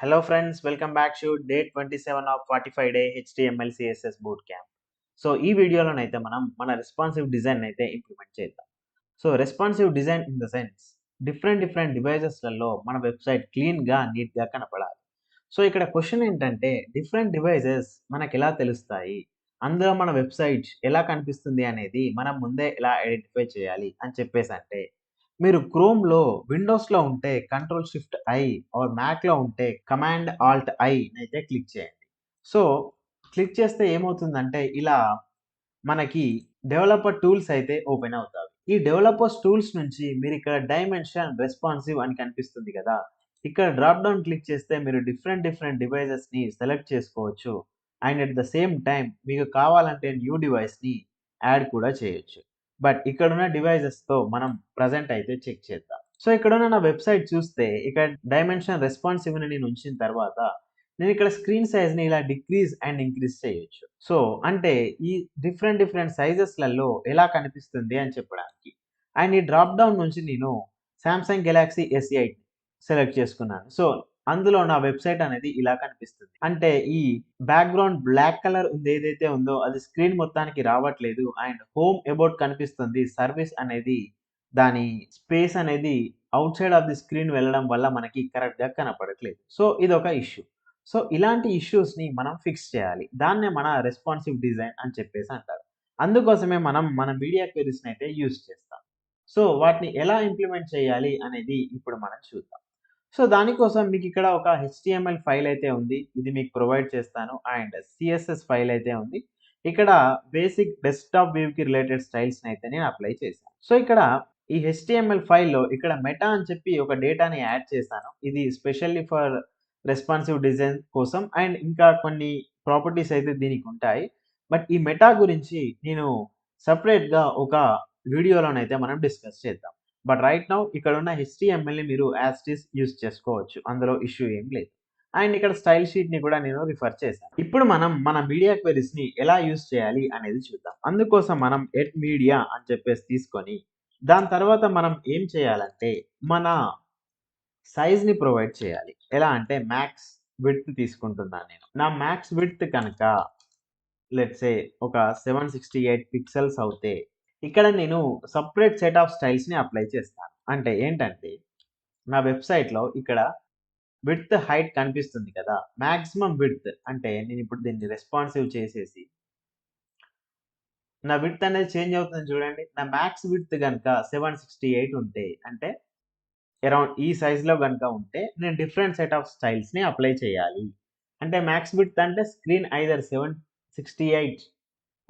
Hello friends, welcome back to day 27 of 45-day HTML CSS bootcamp. So ఈ వీడియోలోనైతే మన responsive design అయితే implement చేద్దాం. So responsive design in the sense different డివైజెస్లలో మన website క్లీన్‌గా, నీట్‌గా కనపడాలి. సో ఇక్కడ క్వెషన్ ఏంటంటే డిఫరెంట్ డివైజెస్ మనకెలా తెలుస్తాయి? అందులో మన వెబ్సైట్ ఎలా కనిపిస్తుంది అనేది మనం ముందే ఎలా ఐడెంటిఫై చేయాలి అని చెప్పేసంటే మీరు క్రోమ్‌లో, విండోస్‌లో ఉంటే కంట్రోల్ షిఫ్ట్ ఐ ఆర్ మ్యాక్‌లో ఉంటే కమాండ్ ఆల్ట్ ఐ నైతే క్లిక్ చేయండి. సో, క్లిక్ చేస్తే ఏమవుతుందంటే ఇలా మనకి డెవలపర్ టూల్స్ అయితే ఓపెన్ అవుతాయి. ఈ డెవలపర్స్ టూల్స్ నుంచి మీరిక్కడ డైమెన్షన్ రెస్పాన్సివ్ అని కనిపిస్తుంది కదా! ఇక్కడ డ్రాప్ డౌన్ క్లిక్ చేస్తే మీరు డిఫరెంట్ డివైజెస్‌ని సెలెక్ట్ చేసుకోవచ్చు. And at the same time మీకు కావాలంటే న్యూ డివైస్‌ని యాడ్ కూడా చేయొచ్చు. బట్ ఇక్కడున్న డివైజెస్‌తో మనం ప్రెజెంట్ అయితే చెక్ చేద్దాం. సో, ఇక్కడున్న నా వెబ్‌సైట్ చూస్తే ఇక్కడ డైమెన్షన్ రెస్పాన్సివ్‌ని నేను ఉంచిన తర్వాత నేనిక్కడ స్క్రీన్ సైజ్‌ని ఇలా డిక్రీజ్ అండ్ ఇంక్రీజ్ చేయొచ్చు. సో, అంటే ఈ డిఫరెంట్ సైజెస్‌లలో ఎలా కనిపిస్తుంది అని చెప్పడానికి. అండ్ ఈ డ్రాప్ డౌన్ నుంచి నేను సామ్‌సంగ్ గెలాక్సీ ఎస్8 సెలెక్ట్ చేసుకున్నాను. సో, అందులో నా వెబ్‌సైట్ అనేది ఇలా కనిపిస్తుంది. అంటే ఈ బ్యాక్‌గ్రౌండ్ బ్లాక్ కలర్ ఏదైతే ఉందో అది స్క్రీన్ మొత్తానికి రావట్లేదు. అండ్ హోమ్ అబౌట్ కనిపిస్తుంది. సర్వీస్ అనేది దాని స్పేస్ అనేది out side of the screen వెళ్ళడం వల్ల మనకి కరెక్ట్‌గా కనపడట్లేదు. సో, ఇదొక ఇష్యూ. సో, ఇలాంటి ఇష్యూస్‌ని మనం ఫిక్స్ చేయాలి. దాన్నే మన రెస్పాన్సివ్ డిజైన్ అని చెప్పేసి అంటారు. అందుకోసమే మనం మన మీడియా క్వెరీస్‌ని అయితే యూజ్ చేస్తాం. సో, వాటిని ఎలా ఇంప్లిమెంట్ చేయాలి అనేది ఇప్పుడు మనం చూద్దాం. సో, దానికోసం మీకిక్కడ ఒక హెచ్‌టీఎంఎల్ ఫైల్ అయితే ఉంది. ఇది మీకు ప్రొవైడ్ చేస్తాను. అండ్ సీఎస్ఎస్ ఫైల్ అయితే ఉంది. ఇక్కడ బేసిక్ డెస్క్‌టాప్ వ్యూకి రిలేటెడ్ స్టైల్స్‌ని అయితే నేను అప్లై చేశాను. సో, ఇక్కడ ఈ హెచ్‌టీఎంఎల్ ఫైల్‌లో ఇక్కడ మెటా అని చెప్పి ఒక డేటాని యాడ్ చేశాను. ఇది స్పెషల్లీ ఫర్ రెస్పాన్సివ్ డిజైన్ కోసం అండ్ ఇంకా కొన్ని ప్రాపర్టీస్ అయితే దీనికుంటాయి. బట్ ఈ మెటా గురించి నేను సెపరేట్‌గా ఒక వీడియోలోనైతే మనం డిస్కస్ చేద్దాం. బట్ రైట్ నౌ ఇక్కడున్న హెచ్‌టీఎంఎల్‌ని మీరు యాజ్ ఇట్ ఈజ్ యూజ్ చేసుకోవచ్చు. అందులో ఇష్యూ ఏం లేదు. అండ్ ఇక్కడ స్టైల్ షీట్‌ని కూడా నేను రిఫర్ చేశాను. ఇప్పుడు మనం మన మీడియా క్వెరీస్‌ని ఎలా యూజ్ చేయాలి అనేది చూద్దాం. అందుకోసం మనం మీడియా అని చెప్పేసి తీసుకొని దాని తర్వాత మనం ఏం చేయాలంటే మన సైజ్‌ని ప్రొవైడ్ చేయాలి. ఎలా అంటే మాక్స్ విడ్త్ తీసుకుంటున్నాను నేను. నా మాక్స్ విడ్త్ కనుక లెట్స్ సే ఒక 768 పిక్సెల్స్ అవుతే ఇక్కడ నేను సెపరేట్ సెట్ ఆఫ్ స్టైల్స్‌ని అప్లై చేస్తాను. అంటే ఏంటంటే నా వెబ్‌సైట్‌లో ఇక్కడ విడ్త్, హైట్ కనిపిస్తుంది కదా! మాక్సిమం విడ్త్ అంటే నేనిప్పుడు దీన్ని రెస్పాన్సివ్ చేసేసి నా విడ్త్ అనేది చేంజ్ అవుతుంది చూడండి. నా మాక్స్ విడ్త్ గనుక 768 ఉంటే అంటే అరౌండ్ ఈ సైజ్‌లో గనుక ఉంటే నేను డిఫరెంట్ సెట్ ఆఫ్ స్టైల్స్‌ని అప్లై చేయాలి. అంటే మాక్స్ విడ్త్ అంటే స్క్రీన్ ఐదర్ 768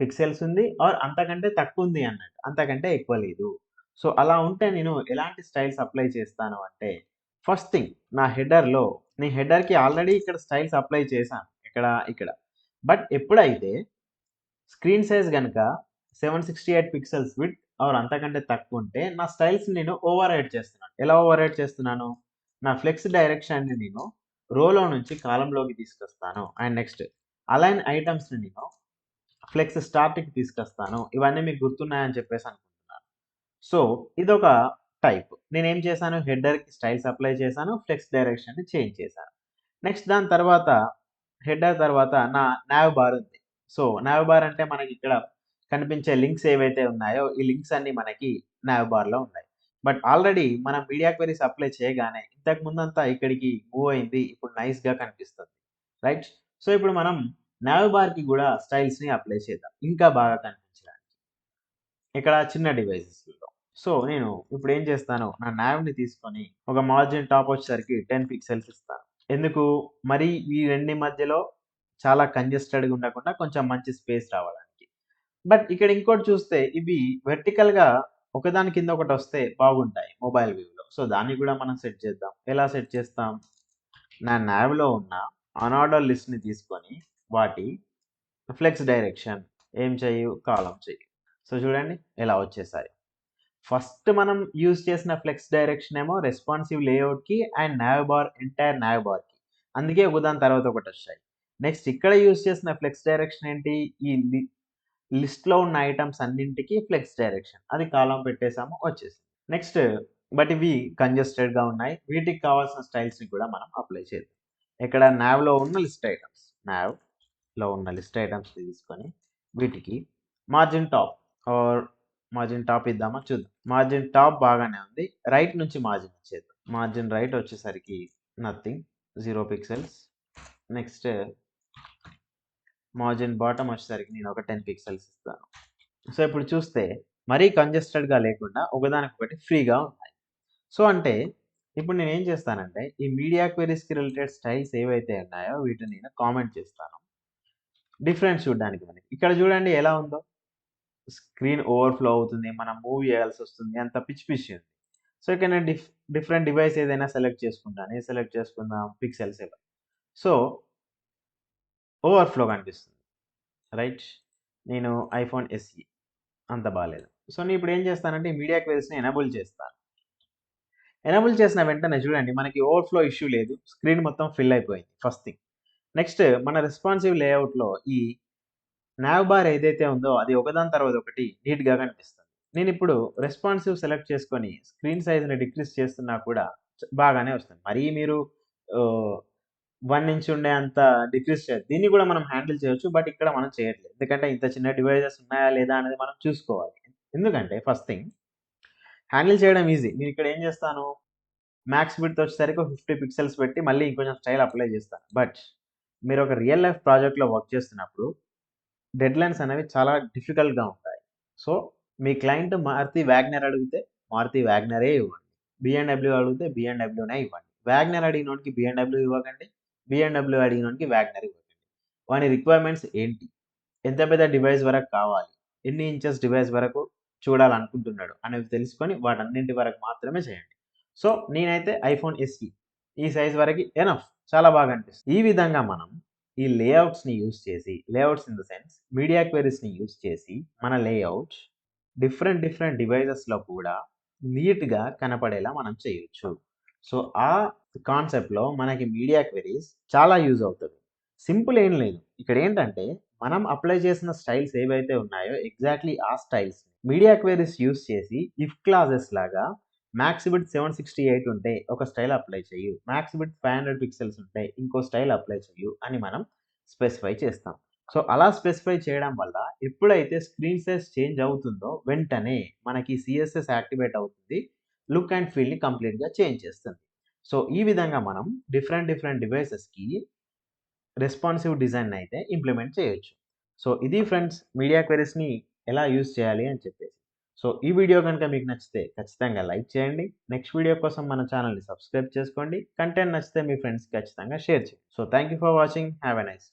పిక్సెల్స్ ఉంది ఆర్ అంతకంటే తక్కువుంది అన్నట్టు. అంతకంటే ఎక్కువ లేదు. సో, అలా ఉంటే నేను ఎలాంటి స్టైల్స్ అప్లై చేస్తాను అంటే, ఫస్ట్ థింగ్ నా హెడర్‌లో నేను హెడర్‌కి ఆల్రెడీ ఇక్కడ స్టైల్స్ అప్లై చేశాను. ఇక్కడ. బట్ ఎప్పుడైతే స్క్రీన్ సైజ్ గనక 768 పిక్సెల్స్ విడ్త్ ఆర్ అంతకంటే తక్కువుంటే నా స్టైల్స్ నేను ఓవర్ రైట్ చేస్తున్నాను. ఎలా ఓవర్ రైట్ చేస్తున్నాను? నా ఫ్లెక్స్ డైరెక్షన్‌ని నేను రోలో నుంచి కాలమ్‌లోకి తీసుకొస్తాను. అండ్ నెక్స్ట్ అలైన్ ఐటెమ్స్‌ని నేను ఫ్లెక్స్ స్టార్ట్‌కి తీసుకొస్తాను. ఇవన్నీ మీకు గుర్తున్నాయని చెప్పేసి అనుకుంటున్నాను. సో, ఇదొక టైప్. నేనేం చేశాను హెడర్‌కి స్టైల్స్ అప్లై చేశాను. ఫ్లెక్స్ డైరెక్షన్‌ని చేంజ్ చేశాను. నెక్స్ట్ దాని తర్వాత హెడర్ తర్వాత నా నావ్ బార్ ఉంది. సో, నావ్ బార్ అంటే మనకిక్కడ కనిపించే లింక్స్ ఏవైతే ఉన్నాయో, ఈ లింక్స్ అన్నీ మనకి నావ్ బార్‌లో ఉన్నాయి. బట్ ఆల్రెడీ మనం మీడియా క్వెరీస్ అప్లై చేయగానే ఇంతకు ముందంతా ఇక్కడికి మూవ్ అయింది. ఇప్పుడు నైస్‌గా కనిపిస్తుంది. రైట్? సో, ఇప్పుడు మనం నావ్ బార్‌కి గూడా స్టైల్స్‌ని అప్లై చేద్దాం. ఇంకా బాగా కనిపించడానికి. ఇక్కడ చిన్న డివైసెస్‌లో. సో, నేను ఇప్పుడేం చేస్తాను, నా నావ్‌ని తీసుకొని ఒక మార్జిన్ టాప్ వచ్చేసరికి 10 పిక్సెల్స్ ఇస్తాను. ఎందుకు? మరి ఈ రెండి మధ్యలో చాలా కంజెస్టెడ్‌గా ఉండకుండా కొంచెం మంచి స్పేస్ రావడానికి. బట్ ఇక్కడ ఇంకోటి చూస్తే ఇవి వెర్టికల్‌గా ఒకదాని కింద ఒకటొస్తే బాగుంటాయి మొబైల్ వ్యూలో. సో, దాన్ని కూడా మనం సెట్ చేద్దాం. ఎలా సెట్ చేస్తాం? నా నావ్‌లో ఉన్న అనార్డర్ లిస్ట్‌ని తీసుకొని వాటి ఫ్లెక్స్ డైరెక్షన్ ఏం చెయ్యు? కాలమ్ చెయ్యి. సో, చూడండి ఎలా వచ్చేసాయి. ఫస్ట్ మనం యూజ్ చేసిన ఫ్లెక్స్ డైరెక్షన్ ఏమో రెస్పాన్సివ్ లేఅవుట్‌కి and nav bar entire nav బార్‌కి. అందుకే ఒకదాని తర్వాత ఒకటొచ్చాయి. నెక్స్ట్ ఇక్కడ యూజ్ చేసిన ఫ్లెక్స్ డైరెక్షన్ ఏంటి? ఈ లిస్ట్‌లో ఉన్న ఐటెమ్స్ అన్నింటికి ఫ్లెక్స్ డైరెక్షన్. అది కాలమ్ పెట్టేసాము వచ్చేసింది. నెక్స్ట్ బట్ ఇవి కంజెస్టెడ్‌గా ఉన్నాయి. వీటికి కావాల్సిన స్టైల్స్‌ని కూడా మనం అప్లై చేద్దాం. ఇక్కడ నావ్లో ఉన్న లిస్ట్ ఐటమ్స్, నావ్లో ఉన్న లిస్ట్ ఐటమ్స్ తీసుకొని వీటికి margin top or margin top ఇద్దామా చూద్దాం. మార్జిన్ టాప్ బాగానే ఉంది. రైట్ నుంచి మార్జిన్ ఇచ్చేద్దాం. మార్జిన్ రైట్ వచ్చేసరికి nothing, 0 pixels. Next margin bottom వచ్చేసరికి నేను ఒక 10 పిక్సెల్స్ ఇస్తాను. సో ఇప్పుడు చూస్తే మరీ కంజెస్టెడ్గా లేకుండా ఒకదానికొకటి ఫ్రీగా ఉన్నాయి. సో అంటే ఇప్పుడు నేను ఏం చేస్తానంటే ఈ మీడియా క్వెరీస్కి రిలేటెడ్ స్టైల్స్ ఏవైతే ఉన్నాయో వీటిని నేను కామెంట్ చేస్తాను, డిఫరెన్స్ చూడడానికి. మనకి ఇక్కడ చూడండి ఎలా ఉందో, స్క్రీన్ ఓవర్ఫ్లో అవుతుంది, మనం మూవ్ చేయాల్సి వస్తుంది, అంత పిచ్చి పిచ్చి ఉంది. సో ఇక్కడ నేను డిఫరెంట్ డివైస్ ఏదైనా సెలెక్ట్ చేసుకుంటాను. ఏ సెలెక్ట్ చేసుకుందాం, పిక్సెల్ 7. సో ఓవర్ఫ్లో కనిపిస్తుంది, రైట్. నేను ఐఫోన్ ఎస్ఈ, అంత బాగాలేదు. సో నేను ఇప్పుడు ఏం చేస్తానంటే ఈ మీడియా క్వెరీస్ని ఎనేబుల్ చేస్తాను. ఎనేబుల్ చేసిన వెంటనే చూడండి మనకి ఓవర్ఫ్లో ఇష్యూ లేదు, స్క్రీన్ మొత్తం ఫిల్ అయిపోయింది, ఫస్ట్ థింగ్. నెక్స్ట్ మన రెస్పాన్సివ్ లేఅవుట్లో ఈ నావ్ బార్ ఏదైతే ఉందో అది ఒకదాని తర్వాత ఒకటి నీట్గా కనిపిస్తుంది. నేను ఇప్పుడు రెస్పాన్సివ్ సెలెక్ట్ చేసుకొని స్క్రీన్ సైజ్ని డిక్రీస్ చేస్తున్నా కూడా బాగానే వస్తుంది. మరీ మీరు 1 ఇంచ్ ఉండే అంత డిక్రీస్ చేయదు. దీన్ని కూడా మనం హ్యాండిల్ చేయొచ్చు, బట్ ఇక్కడ మనం చేయట్లేదు. ఎందుకంటే ఇంత చిన్న డివైజెస్ ఉన్నాయా లేదా అనేది మనం చూసుకోవాలి. ఎందుకంటే ఫస్ట్ థింగ్ హ్యాండిల్ చేయడం ఈజీ. నేను ఇక్కడ ఏం చేస్తాను, మ్యాక్స్ విడ్త్ వచ్చేసరికి 50 పిక్సెల్స్ పెట్టి మళ్ళీ ఇంకొంచెం స్టైల్ అప్లై చేస్తాను. బట్ మీరు ఒక రియల్ లైఫ్ ప్రాజెక్ట్లో వర్క్ చేస్తున్నప్పుడు డెడ్లైన్స్ అనేవి చాలా డిఫికల్ట్గా ఉంటాయి. సో మీ క్లయింట్ మారుతి వ్యాగ్నర్ అడిగితే మారుతి వ్యాగ్నరే ఇవ్వండి, బిఎండబ్ల్యూ అడిగితే బిఎండబ్ల్యూనే ఇవ్వండి. వ్యాగ్నర్ అడిగినోడికి బిఎండబ్ల్యూ ఇవ్వకండి, బిఎండబ్ల్యూ అడిగినోడికి వ్యాగ్నర్ ఇవ్వకండి. వాని రిక్వైర్మెంట్స్ ఏంటి, ఎంత పెద్ద డివైస్ వరకు కావాలి, ఎన్ని ఇంచెస్ డివైస్ వరకు చూడాలనుకుంటున్నాడు అనేవి తెలుసుకొని వాటన్నింటి వరకు మాత్రమే చేయండి. సో నేనైతే ఐఫోన్ ఎస్ఈ ఈ సైజ్ వరకు ఎనఫ్, చాలా బాగా అనిపిస్తుంది. ఈ విధంగా మనం ఈ లేఅవుట్స్ని యూజ్ చేసి, layouts in the sense media క్వెరీస్ని యూజ్ చేసి మన లేఅవుట్ డిఫరెంట్ డివైజెస్లో కూడా నీట్గా కనపడేలా మనం చేయొచ్చు. సో ఆ కాన్సెప్ట్లో మనకి మీడియా క్వెరీస్ చాలా యూజ్ అవుతుంది. సింపుల్ ఏం లేదు, ఇక్కడ ఏంటంటే మనం అప్లై చేసిన స్టైల్స్ ఏవైతే ఉన్నాయో ఎగ్జాక్ట్లీ ఆ స్టైల్స్ మీడియా క్వెరీస్ యూజ్ చేసి ఇఫ్ క్లాజెస్ లాగా మ్యాక్స్ విడ్త్ 768 ఉంటే ఒక స్టైల్ అప్లై చేయు, మ్యాక్స్ విడ్త్ 500 పిక్సెల్స్ ఉంటే ఇంకో స్టైల్ అప్లై చేయు అని మనం స్పెసిఫై చేస్తాం. సో అలా స్పెసిఫై చేయడం వల్ల ఎప్పుడైతే స్క్రీన్ సైజ్ చేంజ్ అవుతుందో వెంటనే మనకి సిఎస్ఎస్ యాక్టివేట్ అవుతుంది, లుక్ అండ్ ఫీల్ని కంప్లీట్గా చేంజ్ చేస్తుంది. సో ఈ విధంగా మనం డిఫరెంట్ డివైసెస్కి రెస్పాన్సివ్ డిజైన్ అయితే ఇంప్లిమెంట్ చేయొచ్చు. సో ఇది ఫ్రెండ్స్ మీడియా క్వెరీస్ని ఎలా యూజ్ చేయాలి అని చెప్పేసి. సో ఈ వీడియో కనుక మీకు నచ్చితే ఖచ్చితంగా లైక్ చేయండి. నెక్స్ట్ వీడియో కోసం మన ఛానల్ని సబ్స్క్రైబ్ చేసుకోండి. కంటెంట్ నచ్చితే మీ ఫ్రెండ్స్కి ఖచ్చితంగా షేర్ చేయండి. So thank you for watching. Have a nice day.